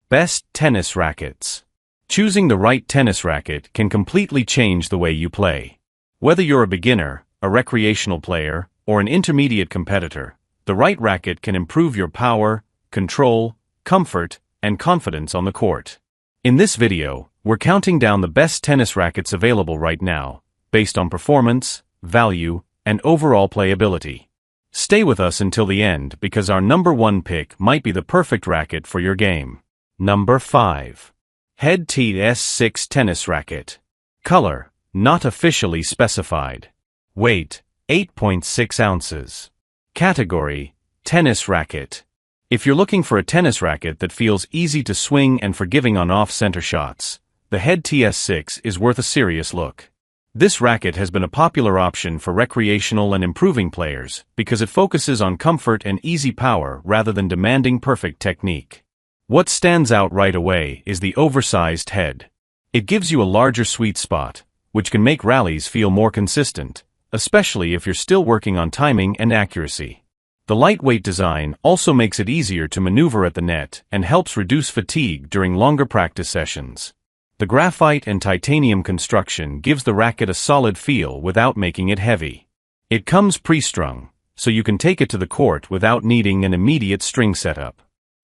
Best tennis rackets. Choosing the right tennis racket can completely change the way you play. Whether you're a beginner, a recreational player, or an intermediate competitor, the right racket can improve your power, control, comfort, and confidence on the court. In this video, we're counting down the best tennis rackets available right now, based on performance, value, and overall playability. Stay with us until the end because our number one pick might be the perfect racket for your game. Number 5. Head TS6 Tennis Racket. Color, not officially specified. Weight, 8.6 ounces. Category, tennis racket. If you're looking for a tennis racket that feels easy to swing and forgiving on off-center shots, the Head TS6 is worth a serious look. This racket has been a popular option for recreational and improving players because it focuses on comfort and easy power rather than demanding perfect technique. What stands out right away is the oversized head. It gives you a larger sweet spot, which can make rallies feel more consistent, especially if you're still working on timing and accuracy. The lightweight design also makes it easier to maneuver at the net and helps reduce fatigue during longer practice sessions. The graphite and titanium construction gives the racket a solid feel without making it heavy. It comes pre-strung, so you can take it to the court without needing an immediate string setup.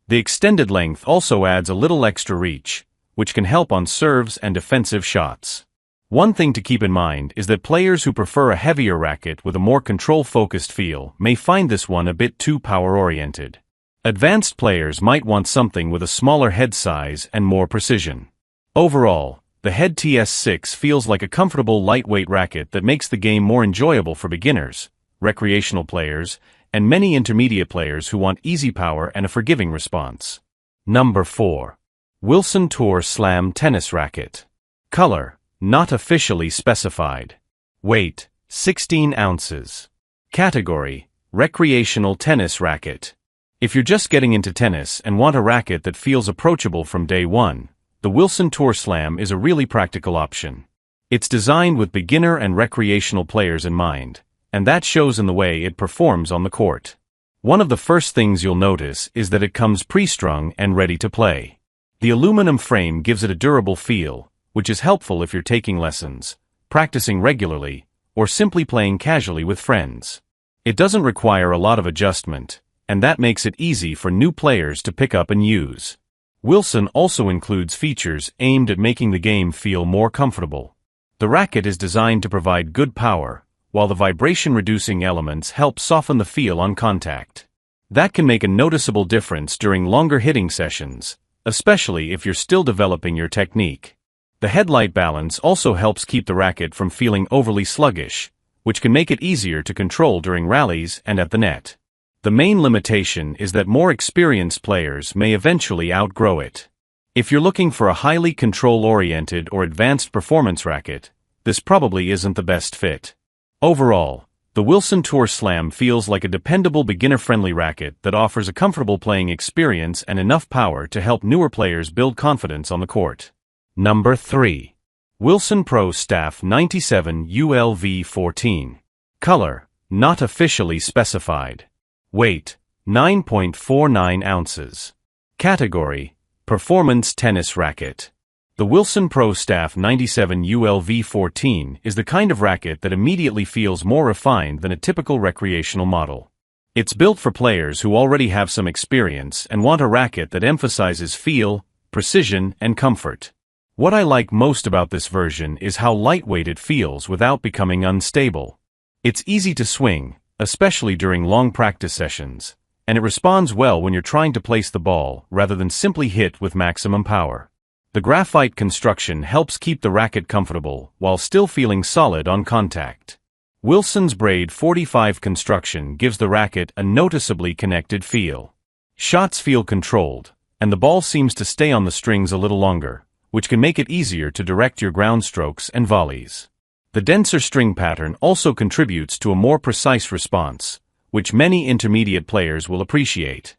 The extended length also adds a little extra reach, which can help on serves and defensive shots. One thing to keep in mind is that players who prefer a heavier racket with a more control-focused feel may find this one a bit too power-oriented. Advanced players might want something with a smaller head size and more precision. Overall, the Head TS6 feels like a comfortable lightweight racket that makes the game more enjoyable for beginners, recreational players, and many intermediate players who want easy power and a forgiving response. Number 4. Wilson Tour Slam Tennis Racket. Color, not officially specified. Weight, 16 ounces. Category, recreational tennis racket. If you're just getting into tennis and want a racket that feels approachable from day one, the Wilson Tour Slam is a really practical option. It's designed with beginner and recreational players in mind, and that shows in the way it performs on the court. One of the first things you'll notice is that it comes pre-strung and ready to play. The aluminum frame gives it a durable feel, which is helpful if you're taking lessons, practicing regularly, or simply playing casually with friends. It doesn't require a lot of adjustment, and that makes it easy for new players to pick up and use. Wilson also includes features aimed at making the game feel more comfortable. The racket is designed to provide good power, while the vibration-reducing elements help soften the feel on contact. That can make a noticeable difference during longer hitting sessions, especially if you're still developing your technique. The headlight balance also helps keep the racket from feeling overly sluggish, which can make it easier to control during rallies and at the net. The main limitation is that more experienced players may eventually outgrow it. If you're looking for a highly control-oriented or advanced performance racket, this probably isn't the best fit. Overall, the Wilson Tour Slam feels like a dependable beginner-friendly racket that offers a comfortable playing experience and enough power to help newer players build confidence on the court. Number 3. Wilson Pro Staff 97 ULV14. Color, not officially specified. Weight, 9.49 ounces. Category, performance tennis racket. The Wilson Pro Staff 97 ULV14 is the kind of racket that immediately feels more refined than a typical recreational model. It's built for players who already have some experience and want a racket that emphasizes feel, precision, and comfort. What I like most about this version is how lightweight it feels without becoming unstable. It's easy to swing, especially during long practice sessions, and it responds well when you're trying to place the ball rather than simply hit with maximum power. The graphite construction helps keep the racket comfortable while still feeling solid on contact. Wilson's Braid 45 construction gives the racket a noticeably connected feel. Shots feel controlled, and the ball seems to stay on the strings a little longer, which can make it easier to direct your ground strokes and volleys. The denser string pattern also contributes to a more precise response, which many intermediate players will appreciate.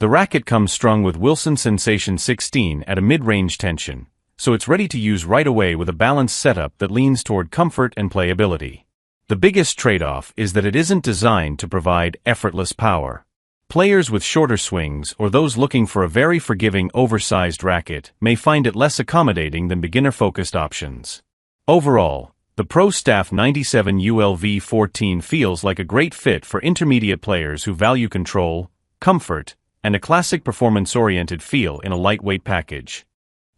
The racket comes strung with Wilson Sensation 16 at a mid-range tension, so it's ready to use right away with a balanced setup that leans toward comfort and playability. The biggest trade-off is that it isn't designed to provide effortless power. Players with shorter swings or those looking for a very forgiving oversized racket may find it less accommodating than beginner-focused options. Overall, the Pro Staff 97 ULV-14 feels like a great fit for intermediate players who value control, comfort, and a classic performance-oriented feel in a lightweight package.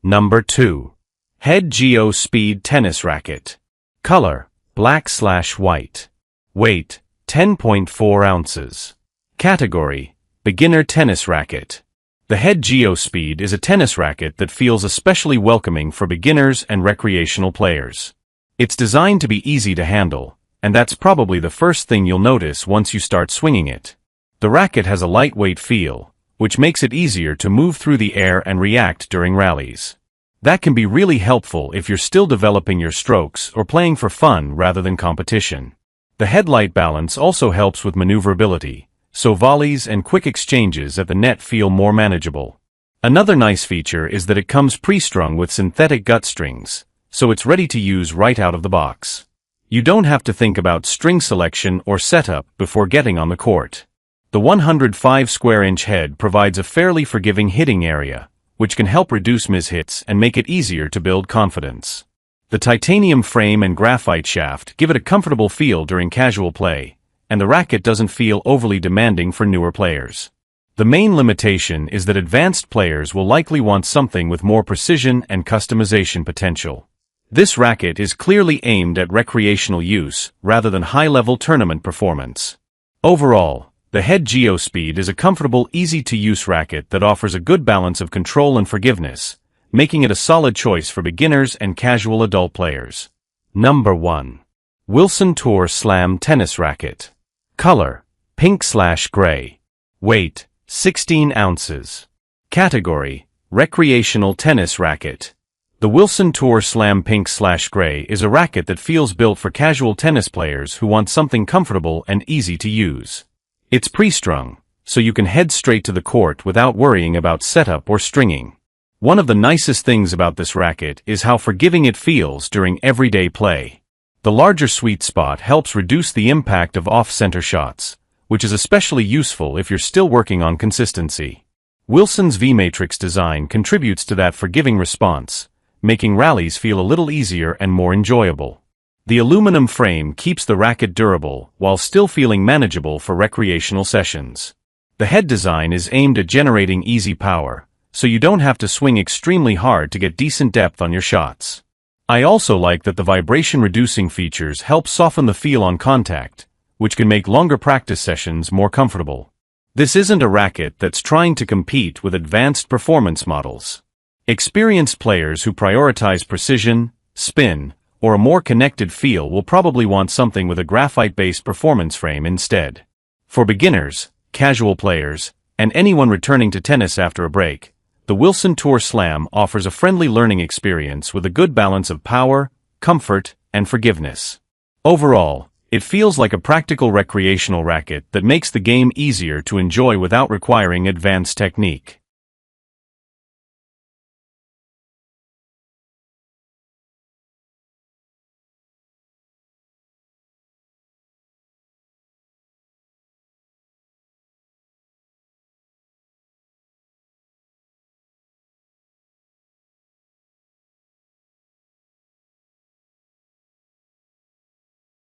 Number 2. Head Geo Speed Tennis Racket. Color: black/white. Weight: 10.4 ounces. Category: beginner tennis racket. The Head Geo Speed is a tennis racket that feels especially welcoming for beginners and recreational players. It's designed to be easy to handle, and that's probably the first thing you'll notice once you start swinging it. The racket has a lightweight feel, which makes it easier to move through the air and react during rallies. That can be really helpful if you're still developing your strokes or playing for fun rather than competition. The headlight balance also helps with maneuverability, so volleys and quick exchanges at the net feel more manageable. Another nice feature is that it comes pre-strung with synthetic gut strings, so it's ready to use right out of the box. You don't have to think about string selection or setup before getting on the court. The 105 square inch head provides a fairly forgiving hitting area, which can help reduce mishits and make it easier to build confidence. The titanium frame and graphite shaft give it a comfortable feel during casual play, and the racket doesn't feel overly demanding for newer players. The main limitation is that advanced players will likely want something with more precision and customization potential. This racket is clearly aimed at recreational use rather than high-level tournament performance. Overall, the Head Geo Speed is a comfortable, easy-to-use racket that offers a good balance of control and forgiveness, making it a solid choice for beginners and casual adult players. Number 1. Wilson Tour Slam Tennis Racket. Color: pink/gray. Weight: 16 ounces. Category: recreational tennis racket. The Wilson Tour Slam Pink/Gray is a racket that feels built for casual tennis players who want something comfortable and easy to use. It's pre-strung, so you can head straight to the court without worrying about setup or stringing. One of the nicest things about this racket is how forgiving it feels during everyday play. The larger sweet spot helps reduce the impact of off-center shots, which is especially useful if you're still working on consistency. Wilson's V-Matrix design contributes to that forgiving response, making rallies feel a little easier and more enjoyable. The aluminum frame keeps the racket durable while still feeling manageable for recreational sessions. The head design is aimed at generating easy power, so you don't have to swing extremely hard to get decent depth on your shots. I also like that the vibration-reducing features help soften the feel on contact, which can make longer practice sessions more comfortable. This isn't a racket that's trying to compete with advanced performance models. Experienced players who prioritize precision, spin, or a more connected feel will probably want something with a graphite-based performance frame instead. For beginners, casual players, and anyone returning to tennis after a break, the Wilson Tour Slam offers a friendly learning experience with a good balance of power, comfort, and forgiveness. Overall, it feels like a practical recreational racket that makes the game easier to enjoy without requiring advanced technique.